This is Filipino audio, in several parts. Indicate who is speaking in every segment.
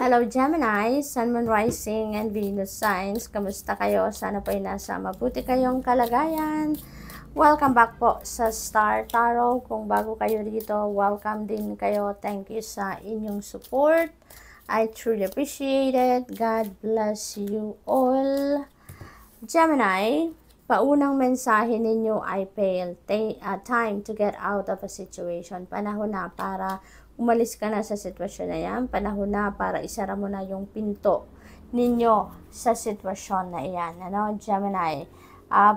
Speaker 1: Hello Gemini, Sun, Moon, Rising, and Venus signs. Kamusta kayo? Sana po ay nasa mabuti kayong kalagayan. Welcome back po sa Star Tarot. Kung bago kayo dito, welcome din kayo. Thank you sa inyong support. I truly appreciate it. God bless you all. Gemini, paunang mensahe ninyo ay fail. Time to get out of a situation. Panahon na para umalis ka na sa sitwasyon na yan. Panahon na para isara mo na yung pinto ninyo sa sitwasyon na yan. Ano, Gemini?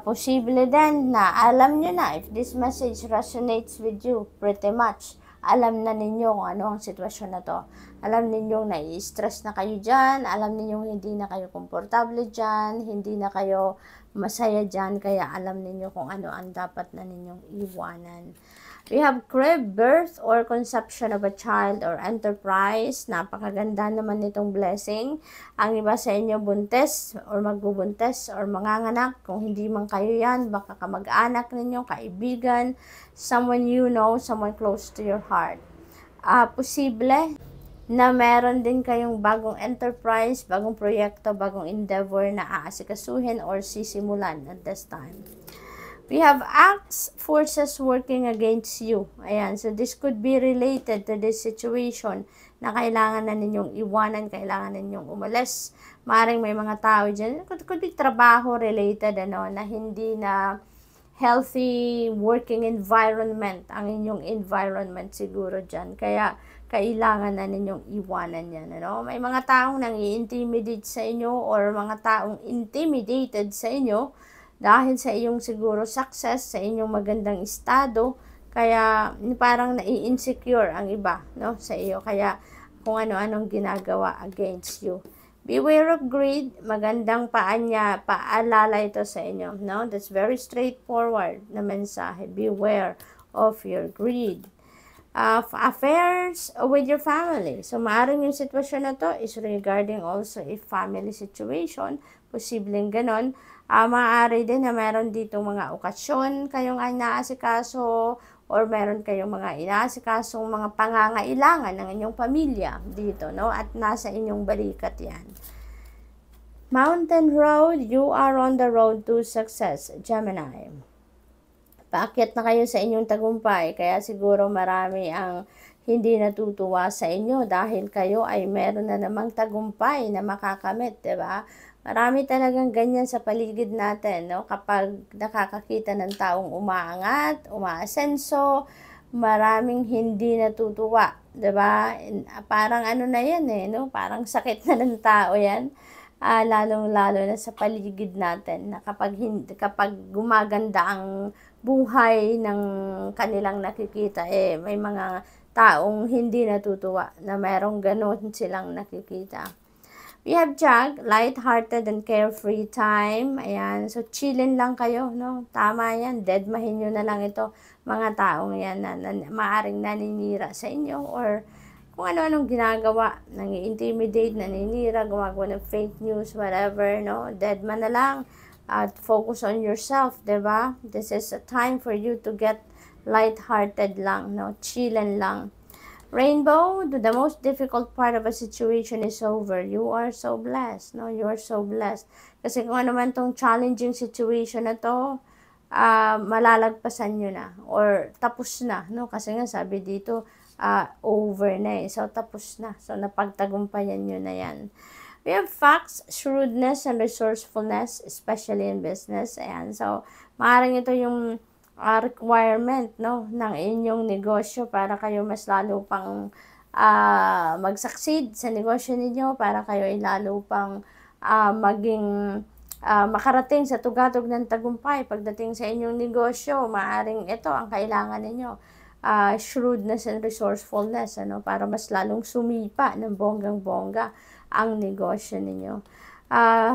Speaker 1: Posible din na alam nyo na, if this message resonates with you pretty much, alam na ninyo kung ano ang sitwasyon na to. Alam ninyong nai-stress na kayo dyan, alam ninyong hindi na kayo komportable dyan, hindi na kayo masaya dyan, kaya alam ninyo kung ano ang dapat na ninyong iwanan. We have crib, birth, or conception of a child or enterprise. Napakaganda naman nitong blessing. Ang iba sa inyo buntis or magbubuntis or manganganak. Kung hindi man kayo yan, baka kamag-anak ninyo, kaibigan, someone you know, someone close to your heart. Posible na meron din kayong bagong enterprise, bagong proyekto, bagong endeavor na aasikasuhin or sisimulan at this time. We have acts, forces working against you. Ayan, so this could be related to this situation na kailangan na ninyong iwanan, kailangan na ninyong umalis. Maring may mga tao dyan, could be trabaho related, na hindi na healthy working environment, ang inyong environment siguro dyan. Kaya, kailangan na ninyong iwanan yan. May mga taong nang i-intimidate sa inyo or mga taong intimidated sa inyo dahil sa iyong siguro success, sa inyong magandang estado, kaya parang nai-insecure ang iba, sa iyo. Kaya kung ano-anong ginagawa against you. Beware of greed, magandang paalala ito sa inyo, That's very straightforward na mensahe. Beware of your greed. Affairs with your family. So, maaaring yung sitwasyon na to is regarding also a family situation. Posibleng ganon. Maaari din na meron dito mga okasyon kayong inaasikaso or meron kayong mga inaasikasong mga pangangailangan ng inyong pamilya dito, At nasa inyong balikat yan. Mountain Road, you are on the road to success, Gemini. Paakyat na kayo sa inyong tagumpay, kaya siguro marami ang hindi natutuwa sa inyo dahil kayo ay meron na namang tagumpay na makakamit, diba? Marami talagang ganyan sa paligid natin, Kapag nakakakita ng taong umaangat, umaasenso, maraming hindi natutuwa, 'di ba? Parang na 'yan Parang sakit na ng tao 'yan. Lalong-lalo na sa paligid natin na kapag gumaganda ang buhay ng kanilang nakikita, may mga taong hindi natutuwa na mayroong ganon silang nakikita. We have Jag, light-hearted and carefree time. Ayan, so chillin lang kayo, Tama yan, deadmahin nyo na lang ito, mga taong yan na maaring naninira sa inyo or kung ano-anong ginagawa, nang-intimidate, naninira, gumagawa ng fake news, whatever, Deadman na lang at focus on yourself, diba? This is a time for you to get light-hearted lang, Chillin lang. Rainbow, the most difficult part of a situation is over. You are so blessed, You are so blessed. Kasi kung ano man tong challenging situation na to, malalagpasan nyo na or tapos na, Kasi nga sabi dito, over na So tapos na. So napagtagumpayan nyo na yan. We have facts, shrewdness, and resourcefulness, especially in business. Ayan. So, maaaring ito yung requirement ng inyong negosyo para kayo mas lalo pang mag-succeed sa negosyo ninyo, para kayo ay lalo pang maging makarating sa tugatog ng tagumpay pagdating sa inyong negosyo. Maaring ito ang kailangan ninyo, shrewdness and resourcefulness, para mas lalong sumipa ng bonggang-bongga ang negosyo ninyo.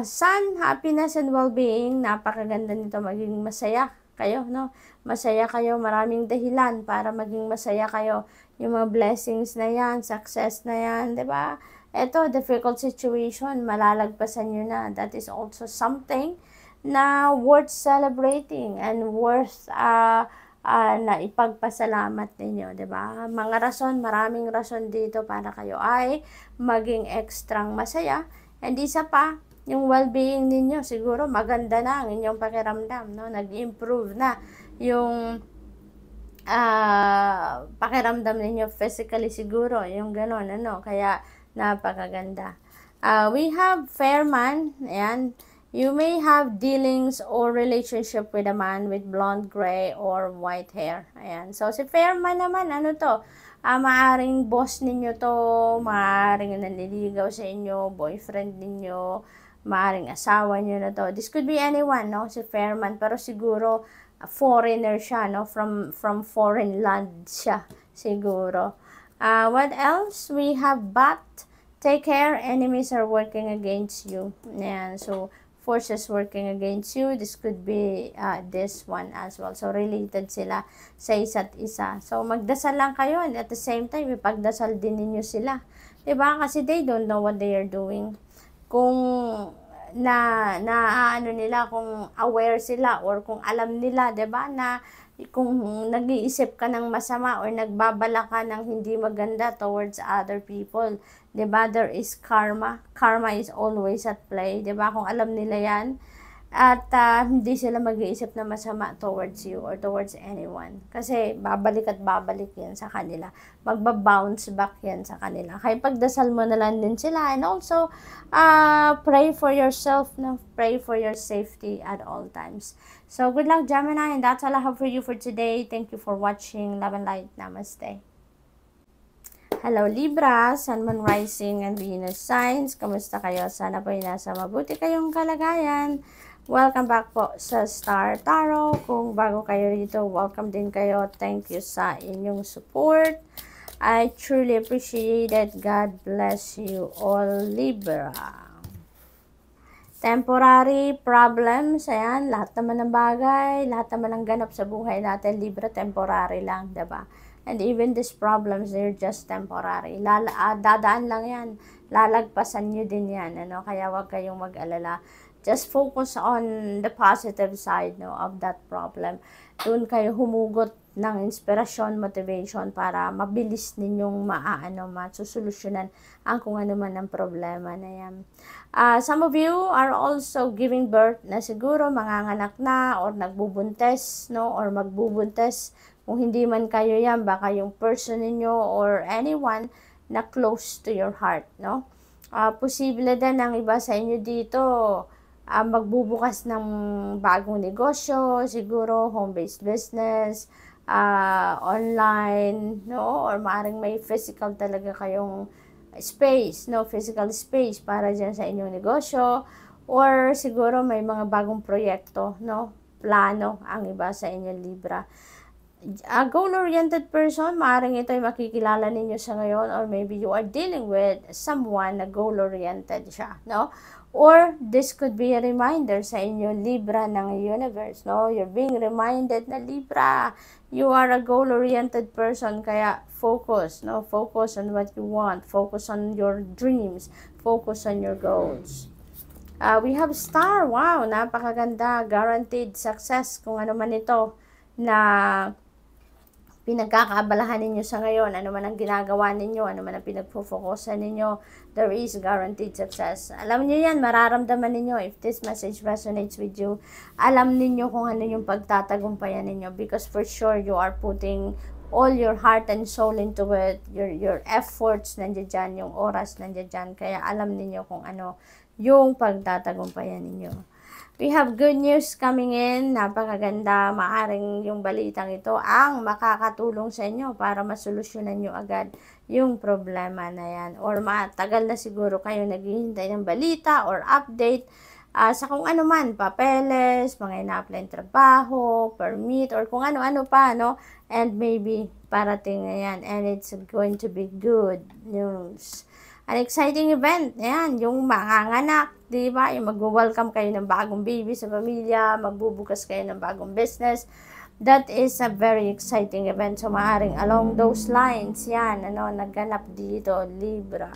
Speaker 1: Sun, happiness and well-being, napakaganda nito, maging masaya kayo, Masaya kayo, maraming dahilan para maging masaya kayo. Yung mga blessings na yan, success na yan, diba? Ito, difficult situation, malalagpasan nyo na. That is also something na worth celebrating and worth na ipagpasalamat ninyo, 'di ba? Mga rason, maraming rason dito para kayo ay maging extrang masaya. And isa pa, yung well-being ninyo, siguro maganda na ang inyong pakiramdam, no? Nag-improve na yung pakiramdam ninyo physically siguro, yung gano'n, ano, kaya napakaganda. We have fair man, ayan, you may have dealings or relationship with a man with blonde, gray, or white hair, ayan. So, si fair man naman, ano to, maaring boss ninyo to, maaring nanliligaw sa inyo, boyfriend ninyo, maaring asawa nyo na to. This could be anyone, no, si fair man, pero siguro, foreigner siya, no? From foreign land siya, siguro. What else? We have but, take care, enemies are working against you. Ayan, so, forces working against you. This could be this one as well. So, related sila sa isa't isa. So, magdasal lang kayo and at the same time, ipagdasal din ninyo sila. Diba? Kasi they don't know what they are doing. Kung ano nila, kung aware sila or kung alam nila, 'di ba, na kung nag-iisip ka ng masama or nagbabala ka ng hindi maganda towards other people, 'di ba, there is karma. Karma is always at play, 'di ba? Kung alam nila 'yan, at hindi sila mag-iisip na masama towards you or towards anyone. Kasi babalik at babalik yan sa kanila. Magba-bounce back yan sa kanila. Kaya pagdasal mo na lang din sila. And also, pray for yourself. No? Pray for your safety at all times. So, good luck, Gemini. And that's all I have for you for today. Thank you for watching. Love and light. Namaste. Hello Libra, Sun, Moon, Rising, and Venus signs. Kamusta kayo? Sana po ay nasa mabuti kayong kalagayan. Welcome back po sa Star Tarot. Kung bago kayo rito, welcome din kayo. Thank you sa inyong support. I truly appreciate it. God bless you all, Libra. Temporary problems, ayan, lahat naman ng bagay, lahat naman ng ganap sa buhay natin, Libra, temporary lang, diba? And even these problems, they're just temporary. Dadaan lang yan, lalagpasan nyo din yan, ano? Kaya wag kayong mag-alala. Just focus on the positive side, no, of that problem. Doon kayo humugot ng inspirasyon, motivation para mabilis ninyong masusolusyonan ang kung ano man ang problema na yan. Some of you are also giving birth na siguro manganganak na or nagbubuntes, no, or magbubuntes. Kung hindi man kayo yan, baka yung person ninyo or anyone na close to your heart, no. Posible din ang iba sa inyo dito, magbubukas ng bagong negosyo, siguro home-based business, online, no, or maaaring may physical talaga kayong space, no, physical space para dyan sa inyong negosyo, or siguro may mga bagong proyekto, no, plano ang iba sa inyo, Libra. A goal-oriented person, maaaring ito ay makikilala ninyo sa ngayon, or maybe you are dealing with someone na goal-oriented siya, no? Or this could be a reminder sa inyo, Libra, ng universe, no? You're being reminded na, Libra, you are a goal-oriented person, kaya focus, no? Focus on what you want, focus on your dreams, focus on your goals. We have Star, wow, napakaganda, guaranteed success, kung ano man ito na pinagkakaabalahan ninyo sa ngayon, ano man ang ginagawa ninyo, ano man ang pinagpo-focusan ninyo, there is guaranteed success. Alam niyo yan, mararamdaman ninyo if this message resonates with you. Alam ninyo kung ano yung pagtatagumpayan ninyo because for sure you are putting all your heart and soul into it. Your efforts nandiyan dyan, yung oras nandiyan dyan. Kaya alam ninyo kung ano yung pagtatagumpayan ninyo. We have good news coming in. Napakaganda. Maaring yung balitang ito ang makakatulong sa inyo para masolusyonan nyo agad yung problema na yan. Or matagal na siguro kayo naghihintay ng balita or update sa kung ano man, papeles, mga ina-apply trabaho, permit, or kung ano-ano pa, no? And maybe parating na yan. And it's going to be good news. An exciting event, ayan, yung manganganak, di ba? Yung mag-welcome kayo ng bagong baby sa pamilya, magbubukas kayo ng bagong business. That is a very exciting event. So, maaaring along those lines, yan, ano, nagganap dito, Libra.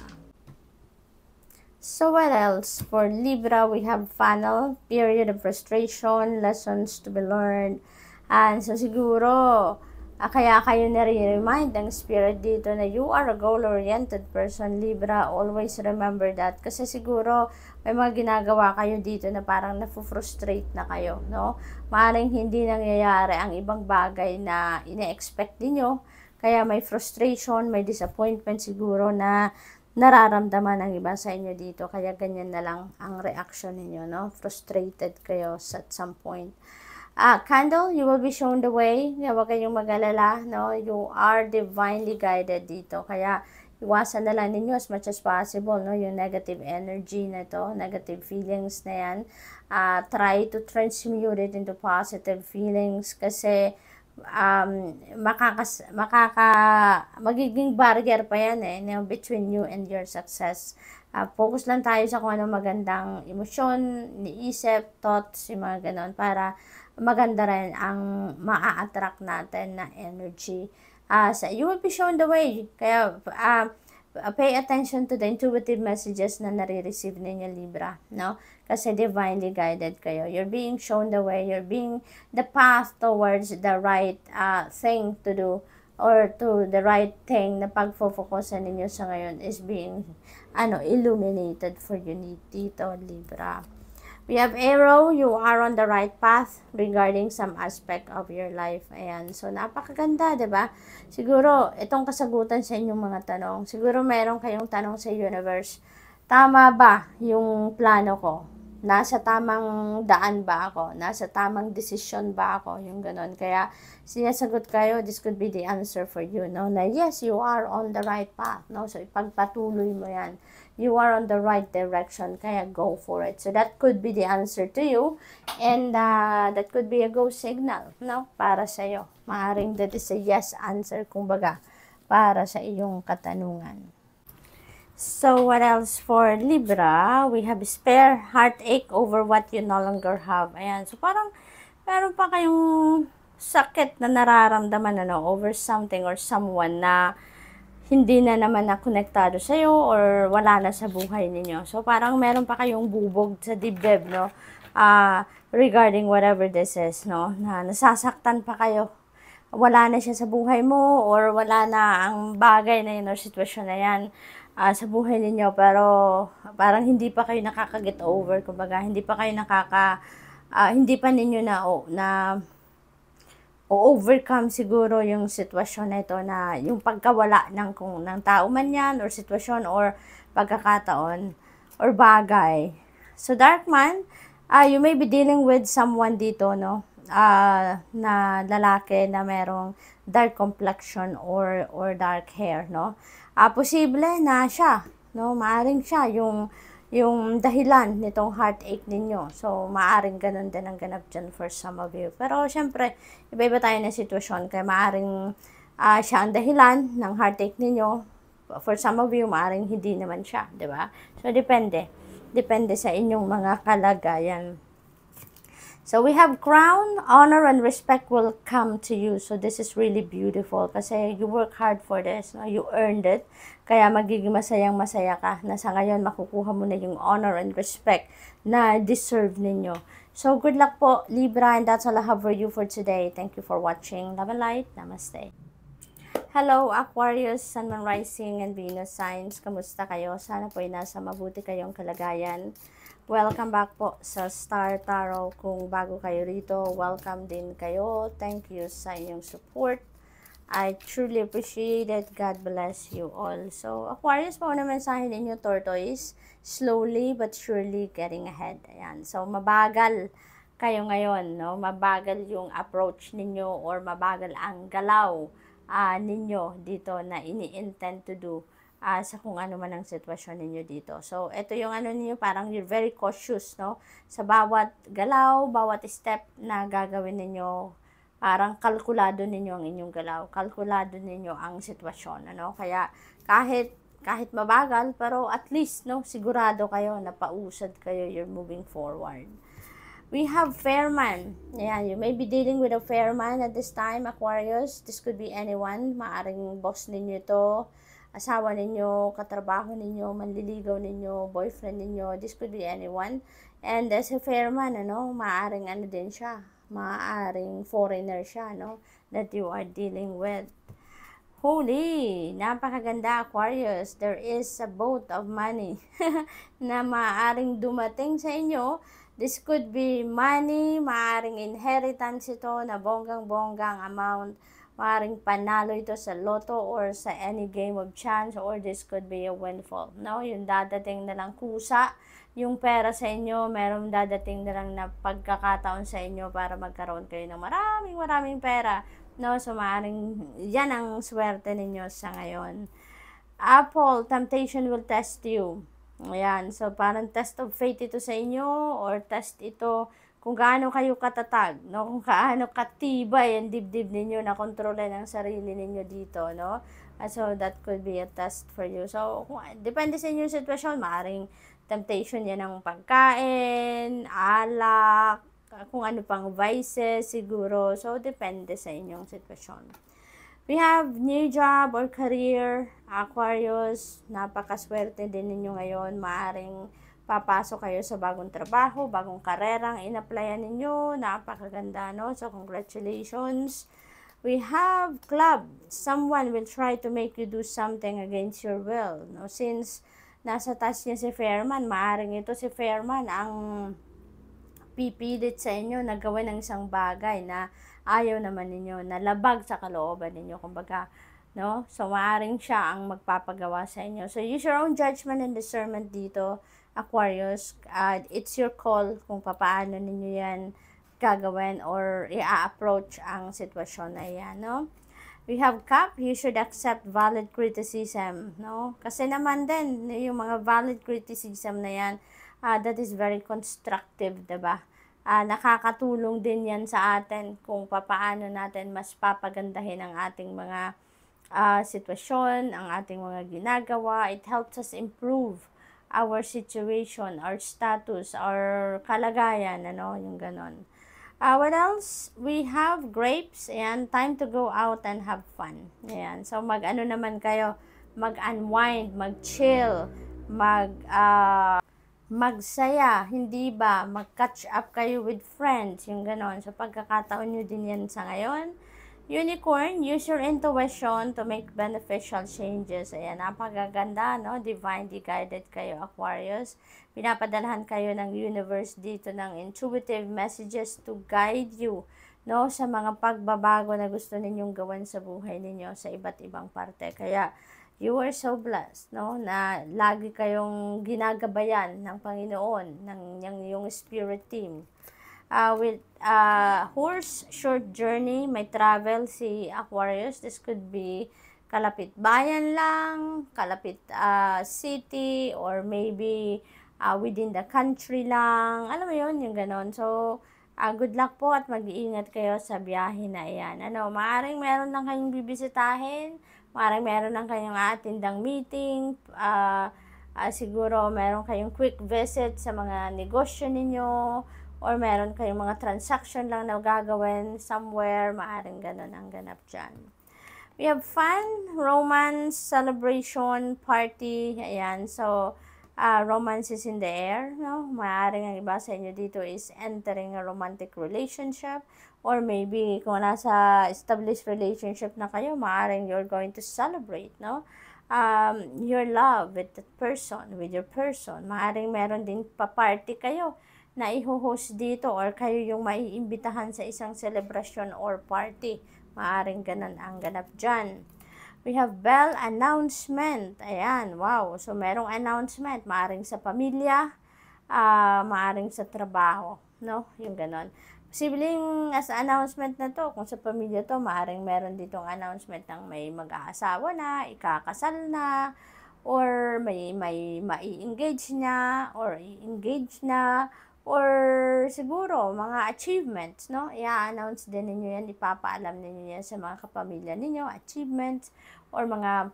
Speaker 1: So, what else? For Libra, we have funnel, period of frustration, lessons to be learned. And so siguro, kaya kayo nare-remind ng spirit dito na you are a goal-oriented person, Libra. Always remember that. Kasi siguro, may mga ginagawa kayo dito na parang nafu-frustrate na kayo, no? Maaaring hindi nangyayari ang ibang bagay na ine-expect niyo. Kaya may frustration, may disappointment siguro na nararamdaman ng iba sa inyo dito. Kaya ganyan na lang ang reaction ninyo, no? Frustrated kayo at some point. Candle, you will be shown the way. Huwag kayong mag-alala, no? You are divinely guided dito. Kaya, iwasan na lang ninyo as much as possible, no? Yung negative energy na to, negative feelings na yan. Try to transmute it into positive feelings kasi magiging barrier pa yan no, between you and your success. Focus lang tayo sa kung ano magandang emosyon, niisip, thoughts, yung mga ganon, para maganda rin ang maa-attract natin na energy. So you will be shown the way. Kaya, pay attention to the intuitive messages na nare-receive ninyo, Libra, no? Kasi divinely guided kayo. You're being shown the way. You're being the path towards the right thing to do, or to the right thing na pagfo-focusan ninyo sa ngayon is being illuminated for you dito, Libra. We have arrow, you are on the right path regarding some aspect of your life. Ayan. So, napakaganda, diba? Siguro, itong kasagutan sa inyong mga tanong. Siguro, meron kayong tanong sa universe. Tama ba yung plano ko? Nasa tamang daan ba ako? Nasa tamang desisyon ba ako? Yung ganon. Kaya, sinasagot kayo, this could be the answer for you, no? Na yes, you are on the right path, no? So, ipagpatuloy mo yan. You are on the right direction, kaya go for it. So, that could be the answer to you. And that could be a go signal, no? Para sa'yo. Maaaring that is a yes answer, kumbaga, para sa iyong katanungan. So, what else for Libra? We have spare heartache over what you no longer have. Ayan. So, parang meron pa kayong sakit na nararamdaman, over something or someone na hindi na naman na konektado sa'yo or wala na sa buhay ninyo. So, parang meron pa kayong bubog sa dibdib, no? Regarding whatever this is, no? Na nasasaktan pa kayo. Wala na siya sa buhay mo or wala na ang bagay na yun or sitwasyon na yan sa buhay ninyo. Pero, parang hindi pa kayo nakaka-get over. Kumbaga, hindi pa kayo hindi pa ninyo na o-overcome siguro yung sitwasyon na ito, na yung pagkawala ng tao man yan, or sitwasyon, or pagkakataon, or bagay. So, Dark Man, you may be dealing with someone dito, no? Na lalaki na merong dark complexion or dark hair, no? Posible na siya, no? Maaring siya yung dahilan nitong heartache ninyo. So, maaring ganun din ang ganap dyan for some of you. Pero, syempre, iba-iba tayo ng sitwasyon. Kaya maaring siya ang dahilan ng heartache ninyo. For some of you, maaring hindi naman siya. Diba? So, depende. Depende sa inyong mga kalagayan. So, we have crown, honor, and respect will come to you. So, this is really beautiful kasi you work hard for this. No? You earned it. Kaya magiging masayang-masaya ka na sa ngayon makukuha mo na yung honor and respect na deserve ninyo. So, good luck po, Libra, and that's all I have for you for today. Thank you for watching. Love and light. Namaste. Hello, Aquarius, Sun, Moon, Rising, and Venus signs. Kamusta kayo? Sana po ay nasa mabuti kayong kalagayan. Welcome back po sa Star Tarot. Kung bago kayo rito, welcome din kayo. Thank you sa inyong support. I truly appreciate it. God bless you all. So, Aquarius, po na mensahe ninyo, Tortoise. Slowly but surely getting ahead. Ayan. So, mabagal kayo ngayon, no? Mabagal yung approach ninyo or mabagal ang galaw ninyo dito na ini-intend to do sa kung ano man ang sitwasyon ninyo dito. So, ito yung ninyo, parang you're very cautious, no? Sa bawat galaw, bawat step na gagawin ninyo, parang kalkulado ninyo ang inyong galaw. Kalkulado ninyo ang sitwasyon, ano? Kaya, kahit mabagal, pero at least, no, sigurado kayo na pausad kayo, you're moving forward. We have fair man. Ayan, you may be dealing with a fair man at this time, Aquarius. This could be anyone. Maaring boss ninyo to, asawa ninyo, katrabaho ninyo, manliligaw ninyo, boyfriend ninyo. This could be anyone. And as a fair man, maaring din siya. Maaaring foreigner siya, no? That you are dealing with. Holy, napakaganda Aquarius. There is a boat of money na maaaring dumating sa inyo. This could be money, maaaring inheritance ito na bonggang-bonggang amount. Maaaring panalo ito sa lotto or sa any game of chance, or this could be a windfall. No, yung dadating na lang kusa, yung pera sa inyo, merong dadating na lang na pagkakataon sa inyo para magkaroon kayo ng maraming pera. No, so maaaring yan ang swerte ninyo sa ngayon. Apple, temptation will test you. Ayan, so parang test of faith ito sa inyo, or test ito kung gaano kayo katatag, no? Kung gaano katibay ang dibdib ninyo na kontrolin ang sarili ninyo dito, no? So that could be a test for you. So depende sa inyong sitwasyon, maaaring temptation yan ng pagkain, alak, kung ano pang vices siguro. So depende sa inyong sitwasyon. We have new job or career, Aquarius. Napakaswerte din ninyo ngayon. Maaring papasok kayo sa bagong trabaho, bagong karerang in-applyan ninyo. Napakaganda, no? So, congratulations. We have club. Someone will try to make you do something against your will, no? Since nasa taas niya si Fairman, maaring ito si Fairman ang pipilit sa inyo na gawin ng isang bagay na ayaw naman ninyo, na labag sa kalooban ninyo, kumbaga, no? So, maaaring siya ang magpapagawa sa inyo. So, use your own judgment and discernment dito, Aquarius. It's your call kung paano ninyo yan gagawin or i-approach ang sitwasyon na yan, no? We have Cup, you should accept valid criticism, no? Kasi naman din, yung mga valid criticism na yan, that is very constructive, diba? Nakakatulong din yan sa atin kung paano natin mas papagandahin ang ating mga sitwasyon, ang ating mga ginagawa. It helps us improve our situation, our status, our kalagayan, ano, yung ganon. What else? We have grapes, and time to go out and have fun. Ayan. So, mag-ano naman kayo, mag-unwind, mag-chill, magsaya, hindi ba? Mag-catch up kayo with friends, yung ganon. So, pagkakataon nyo din yan sa ngayon. Unicorn, use your intuition to make beneficial changes. Ayan, napakaganda, no? Divinely guided kayo, Aquarius. Pinapadalhan kayo ng universe dito ng intuitive messages to guide you, no? Sa mga pagbabago na gusto ninyong gawin sa buhay ninyo sa iba't ibang parte. Kaya, you are so blessed, no? Na lagi kayong ginagabayan ng Panginoon, ng yung spirit team. With horse, short journey, may travel si Aquarius. This could be kalapit bayan lang, kalapit city, or maybe within the country lang. Alam mo yun, yung ganon. So, good luck po at mag-iingat kayo sa biyahe na iyan. Ano, maaaring meron lang kayong bibisitahin, maaaring meron lang kayong atindang meeting, siguro meron kayong quick visit sa mga negosyo ninyo, or meron kayong mga transaction lang na gagawin somewhere, maaaring ganun ang ganap dyan. We have fun, romance, celebration, party, ayan. So, romance is in the air, no? Maaaring ang iba sa inyo dito is entering a romantic relationship, or maybe kung nasa established relationship na kayo, maaaring you're going to celebrate, no? Your love with that person, with your person. Maaaring meron din pa-party kayo na i-host dito, or kayo yung maiimbitahan sa isang celebration or party. Maaaring ganun ang ganap dyan. We have bell announcement. Ayan, wow. So, merong announcement. Maaaring sa pamilya, maaaring sa trabaho, no? Yung ganon. Posibleng as announcement na to, kung sa pamilya to, maaaring meron ditong announcement ng may mag-aasawa na, ikakasal na, or may mai-engage na, or i-engage na, or siguro mga achievements, no? I-announce din ninyo yan, ipapaalam ninyo yan sa mga kapamilya ninyo, achievements, or mga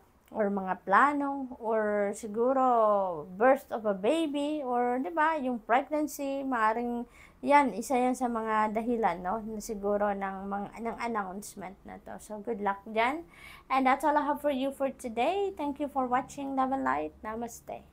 Speaker 1: plano, or siguro birth of a baby, or 'di ba, yung pregnancy, maaring yan, isa yan sa mga dahilan, no? Siguro ng announcement na to. So good luck diyan. And that's all I have for you for today. Thank you for watching. Love and light. Namaste.